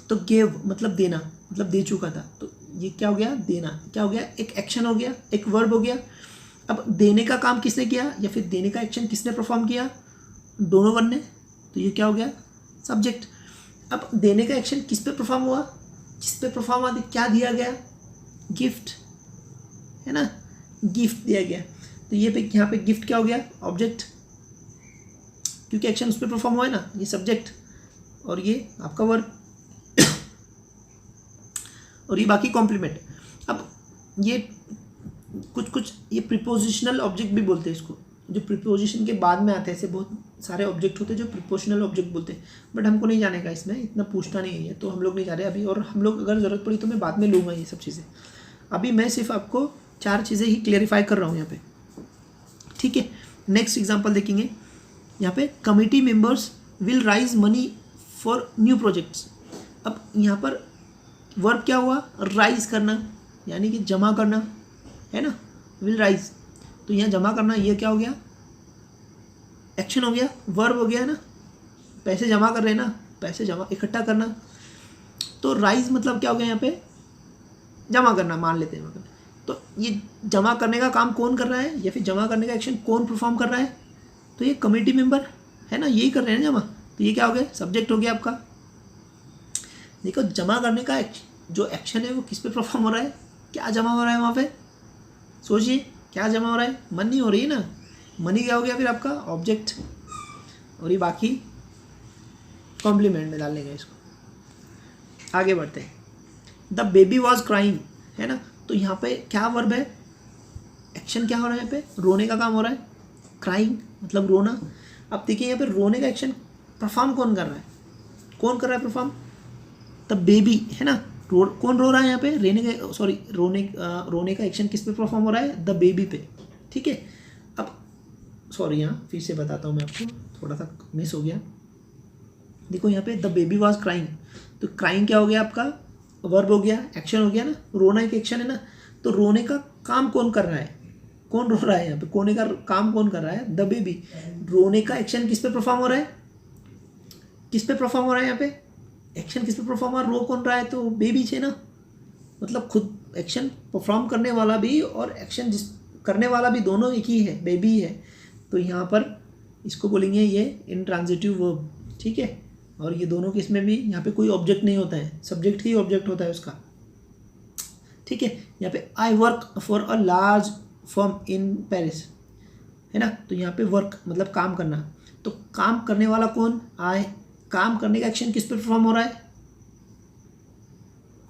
तो गेव मतलब देना, मतलब दे चुका था, तो ये क्या हो गया, देना क्या हो गया, एक एक्शन हो गया, एक वर्ब हो गया। अब देने का काम किसने किया, या फिर देने का एक्शन किसने परफॉर्म किया, डोनोवन ने, तो ये क्या हो गया, सब्जेक्ट। अब देने का एक्शन किस पे परफॉर्म हुआ, किस पे परफॉर्म हुआ, क्या दिया गया, गिफ्ट, है ना, गिफ्ट दिया गया। तो ये पे यहाँ पे गिफ्ट क्या हो गया, ऑब्जेक्ट, क्योंकि एक्शन उस पर परफॉर्म हुआ है ना, ये सब्जेक्ट, और ये आपका वर्ब, और ये बाकी कॉम्प्लीमेंट। अब ये कुछ ये प्रीपोजिशनल ऑब्जेक्ट भी बोलते हैं इसको, जो प्रीपोजिशन के बाद में आते हैं, ऐसे बहुत सारे ऑब्जेक्ट होते हैं जो प्रीपोजिशनल ऑब्जेक्ट बोलते हैं, बट हमको नहीं जाने का, इसमें इतना पूछना नहीं है, तो हम लोग नहीं जा रहे अभी, और हम लोग अगर ज़रूरत पड़ी तो मैं बाद में लूँगा ये सब चीज़ें। अभी मैं सिर्फ आपको 4 चीज़ें ही क्लेरिफाई कर रहा हूँ यहाँ पे, ठीक है। नेक्स्ट एग्जाम्पल देखेंगे, यहाँ पे committee members will rise money for new projects. अब यहाँ पर वर्ब क्या हुआ, राइज करना, यानी कि जमा करना, है ना, विल राइज। तो यहाँ जमा करना, ये क्या हो गया, एक्शन हो गया, वर्ब हो गया ना, पैसे जमा कर रहे हैं ना, पैसे जमा इकट्ठा करना। तो राइज मतलब क्या हो गया, यहाँ पे जमा करना, मान लेते हैं मतलब। तो ये जमा करने का काम कौन कर रहा है, या फिर जमा करने का एक्शन कौन परफॉर्म कर रहा है, तो ये कमेटी मेंबर है ना, यही कर रहे हैं जमा। तो ये क्या हो गया, सब्जेक्ट हो गया आपका। देखो जमा करने का जो एक्शन है वो किस पे परफॉर्म हो रहा है, क्या जमा हो रहा है वहाँ पे, सोचिए क्या जमा हो रहा है, मनी हो रही है ना, मनी क्या हो गया फिर आपका ऑब्जेक्ट, और ये बाकी कॉम्प्लीमेंट में डालने का। इसको आगे बढ़ते हैं, द बेबी वॉज क्राइंग, है ना। तो यहाँ पे क्या वर्ब है, एक्शन क्या हो रहा है, यहाँ पे रोने का काम हो रहा है, क्राइंग मतलब रोना। अब देखिए यहाँ पे रोने का एक्शन परफॉर्म कौन कर रहा है, कौन कर रहा है परफॉर्म, द बेबी है ना। कौन रो रहा है यहाँ पे, रोने का एक्शन किस पे परफॉर्म हो रहा है, द बेबी पे। ठीक है, अब सॉरी यहाँ फिर से बताता हूँ मैं आपको, थोड़ा सा मिस हो गया। देखो यहाँ पे द बेबी वॉज क्राइंग, तो क्राइंग क्या हो गया आपका, वर्ब हो गया, एक्शन हो गया ना, रोना एक एक्शन है ना। तो रोने का काम कौन कर रहा है, कौन रो रहा है यहाँ पे, रोने का काम कौन कर रहा है, द बेबी। रोने का एक्शन किस पे परफॉर्म हो रहा है, किस पे परफॉर्म हो रहा है यहाँ पे, एक्शन किस पे परफॉर्म हो रहा है, रो कौन रहा है, तो बेबी छे ना। मतलब खुद एक्शन परफॉर्म करने वाला भी और एक्शन जिस करने वाला भी दोनों एक ही है, बेबी है। तो यहाँ पर इसको बोलेंगे ये इंट्रांजिटिव वर्ब। ठीक है, और ये दोनों केस में भी यहाँ पे कोई ऑब्जेक्ट नहीं होता है, सब्जेक्ट ही ऑब्जेक्ट होता है उसका। ठीक है, यहाँ पे I work for a large firm in Paris है ना। तो यहाँ पे वर्क मतलब काम करना, तो काम करने वाला कौन, आई। काम करने का एक्शन किस पे परफॉर्म हो रहा है,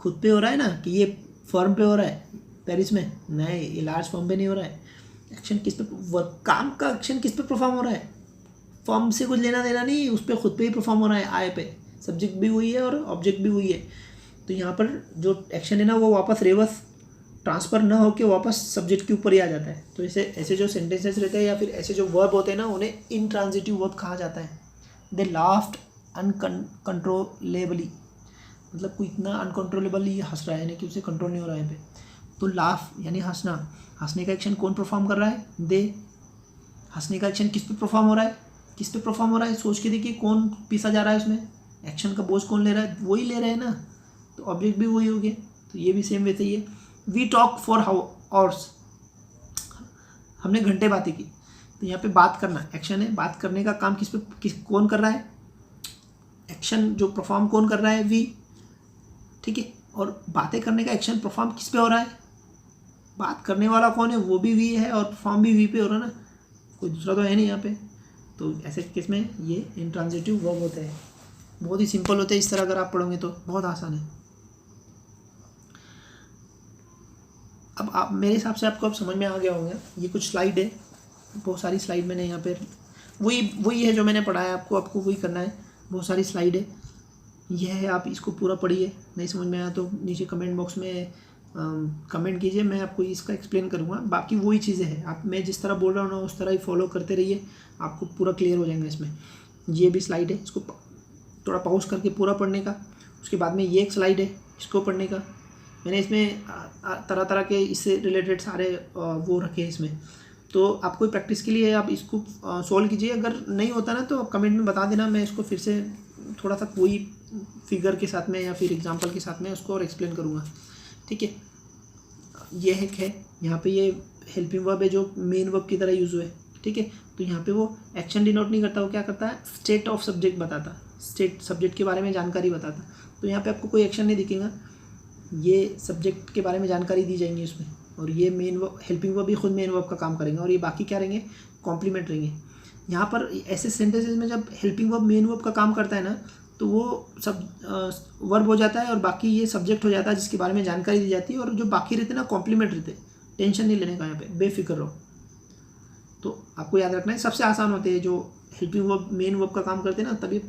खुद पे हो रहा है ना, कि ये फर्म पे हो रहा है पेरिस में, नहीं ये लार्ज फर्म पे नहीं हो रहा है। एक्शन किस पे, वर्क, काम का एक्शन किस पे परफॉर्म हो रहा है, फर्म से कुछ लेना देना नहीं, उस पर खुद पे ही परफॉर्म हो रहा है, आई पे। सब्जेक्ट भी वही है और ऑब्जेक्ट भी वही है। तो यहाँ पर जो एक्शन है ना वो वापस रिवर्स ट्रांसफ़र ना होकर वापस सब्जेक्ट के ऊपर ही आ जाता है। तो ऐसे जो सेंटेंसेस रहते हैं या फिर ऐसे जो वर्ब होते हैं ना उन्हें इंट्रांजिटिव वर्ब कहा जाता है। दे लाफ्ड अनकंट्रोलेबली, मतलब कोई इतना अनकंट्रोलेबली हंस रहा है ना कि उसे कंट्रोल नहीं हो रहा है यहाँ पे। तो लाफ यानी हंसना, हंसने का एक्शन कौन परफॉर्म कर रहा है, दे। हंसने का एक्शन किस पे परफॉर्म हो रहा है, किस पे परफॉर्म हो रहा है, सोच के देखिए कौन पीसा जा रहा है उसमें, एक्शन का बोझ कौन ले रहा है, वही ले रहे हैं ना, तो ऑब्जेक्ट भी वही हो गया। तो ये भी सेम वैसे ही है। वी टॉक फॉर आवर्स, हमने घंटे बातें की। तो यहाँ पे बात करना एक्शन है, बात करने का काम कौन कर रहा है, एक्शन जो परफॉर्म कौन कर रहा है, वी। ठीक है, और बातें करने का एक्शन परफॉर्म किस पे हो रहा है, बात करने वाला कौन है, वो भी वी है और परफॉर्म भी वी पे हो रहा है ना, कोई दूसरा तो है नहीं यहाँ पे। तो ऐसे केस में ये इंट्रांजिटिव वर्ब होते हैं, बहुत ही सिंपल होते हैं। इस तरह अगर आप पढ़ोगे तो बहुत आसान है। अब आप मेरे हिसाब से आपको अब समझ में आ गया होगा। ये कुछ स्लाइड है, बहुत सारी स्लाइड मैंने यहाँ पे, वही है जो मैंने पढ़ाया आपको वही करना है। बहुत सारी स्लाइड है, यह है, आप इसको पूरा पढ़िए। नहीं समझ में आया तो नीचे कमेंट बॉक्स में कमेंट कीजिए, मैं आपको इसका एक्सप्लेन करूँगा। बाकी वही चीज़ें हैं, आप मैं जिस तरह बोल रहा हूँ ना उस तरह ही फॉलो करते रहिए, आपको पूरा क्लियर हो जाएगा इसमें। ये भी स्लाइड है, इसको थोड़ा पॉज करके पूरा पढ़ने का। उसके बाद में ये एक स्लाइड है, इसको पढ़ने का। मैंने इसमें तरह तरह के इससे रिलेटेड सारे वो रखे हैं इसमें। तो आपको प्रैक्टिस के लिए आप इसको सॉल्व कीजिए। अगर नहीं होता ना तो आप कमेंट में बता देना, मैं इसको फिर से थोड़ा सा कोई फिगर के साथ में या फिर एग्जांपल के साथ में उसको और एक्सप्लेन करूँगा। ठीक है, ये है यहाँ पे, ये हेल्पिंग वर्ब है जो मेन वर्ब की तरह यूज़ हुआ है। ठीक है, तो यहाँ पे वो एक्शन डिनोट नहीं करता, वो क्या करता है, स्टेट ऑफ सब्जेक्ट बताता, स्टेट सब्जेक्ट के बारे में जानकारी बताता। तो यहाँ पे आपको कोई एक्शन नहीं दिखेगा, ये सब्जेक्ट के बारे में जानकारी दी जाएंगी उसमें। और ये मेन वर्ब, हेल्पिंग वर्ब भी खुद मेन वर्ब का काम करेंगे और ये बाकी क्या रहेंगे, कॉम्प्लीमेंट रहेंगे। यहाँ पर ऐसे सेंटेंसेस में जब हेल्पिंग वर्ब मेन वर्ब का काम करता है ना तो वो सब वर्ब हो जाता है और बाकी ये सब्जेक्ट हो जाता है जिसके बारे में जानकारी दी जाती है। और जो बाकी रहते हैं ना कॉम्प्लीमेंट रहते हैं, टेंशन नहीं लेने का, यहाँ पे बेफिक्र रहो। तो आपको याद रखना है, सबसे आसान होते हैं जो हेल्पिंग वर्ब मेन वर्ब का काम करते हैं ना, तभी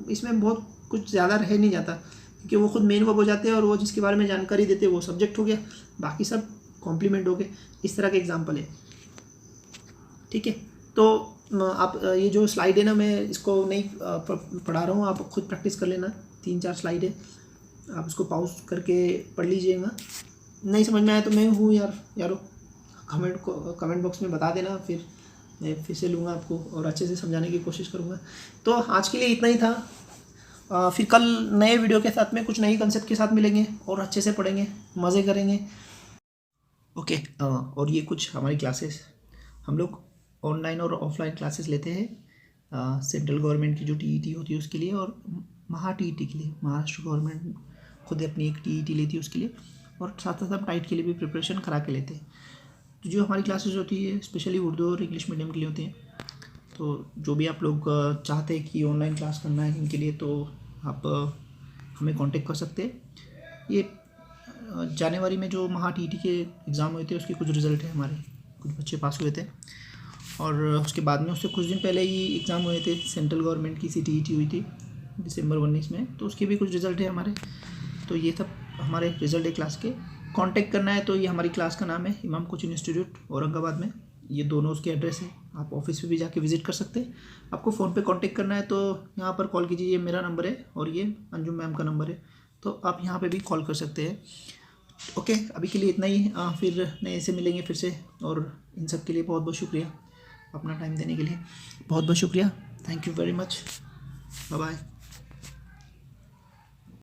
इसमें बहुत कुछ ज़्यादा रह नहीं जाता, क्योंकि वो खुद मेन वर्ब हो जाते हैं और वो जिसके बारे में जानकारी देते हैं वो सब्जेक्ट हो गया, बाकी सब कॉम्प्लीमेंट हो गए। इस तरह के एग्जाम्पल है। ठीक है, तो आप ये जो स्लाइड है ना, मैं इसको नहीं पढ़ा रहा हूँ, आप खुद प्रैक्टिस कर लेना। 3-4 स्लाइड है, आप इसको पॉज करके पढ़ लीजिएगा। नहीं समझ में आया तो मैं हूँ यारो, कमेंट बॉक्स में बता देना, फिर मैं फिर से लूँगा आपको और अच्छे से समझाने की कोशिश करूँगा। तो आज के लिए इतना ही था। फिर कल नए वीडियो के साथ में कुछ नई कंसेप्ट के साथ मिलेंगे और अच्छे से पढ़ेंगे, मज़े करेंगे। ओके, और ये कुछ हमारी क्लासेस, हम लोग ऑनलाइन और ऑफलाइन क्लासेस लेते हैं सेंट्रल गवर्नमेंट की जो टीईटी होती है उसके लिए, और महा टीईटी के लिए, महाराष्ट्र गवर्नमेंट खुद अपनी एक टीईटी लेती है उसके लिए, और साथ साथ टाइट के लिए भी प्रिपरेशन करा के लेते हैं। तो जो हमारी क्लासेस होती है स्पेशली उर्दू और इंग्लिश मीडियम के लिए होती हैं। तो जो भी आप लोग चाहते हैं कि ऑनलाइन क्लास करना है इनके लिए, तो आप हमें कांटेक्ट कर सकते हैं। ये जनवरी में जो महा टीईटी के एग्ज़ाम हुए थे उसके कुछ रिज़ल्ट है हमारे, कुछ बच्चे पास हुए थे और उसके बाद में उससे कुछ दिन पहले ही एग्ज़ाम हुए थे, सेंट्रल गवर्नमेंट की CTET हुई थी दिसंबर 19 में, तो उसके भी कुछ रिज़ल्ट है हमारे। तो ये सब हमारे रिज़ल्ट है क्लास के। कांटेक्ट करना है तो ये हमारी क्लास का नाम है इमाम कोचिंग इंस्टीट्यूट औरंगाबाद में, ये दोनों उसके एड्रेस है। आप ऑफिस पे भी जाके विजिट कर सकते हैं। आपको फ़ोन पे कांटेक्ट करना है तो यहाँ पर कॉल कीजिए, ये मेरा नंबर है और ये अंजुम मैम का नंबर है, तो आप यहाँ पे भी कॉल कर सकते हैं। ओके, अभी के लिए इतना ही। फिर नए से मिलेंगे फिर से, और इन सब के लिए बहुत बहुत शुक्रिया, अपना टाइम देने के लिए बहुत बहुत शुक्रिया। Thank you very much, bye bye.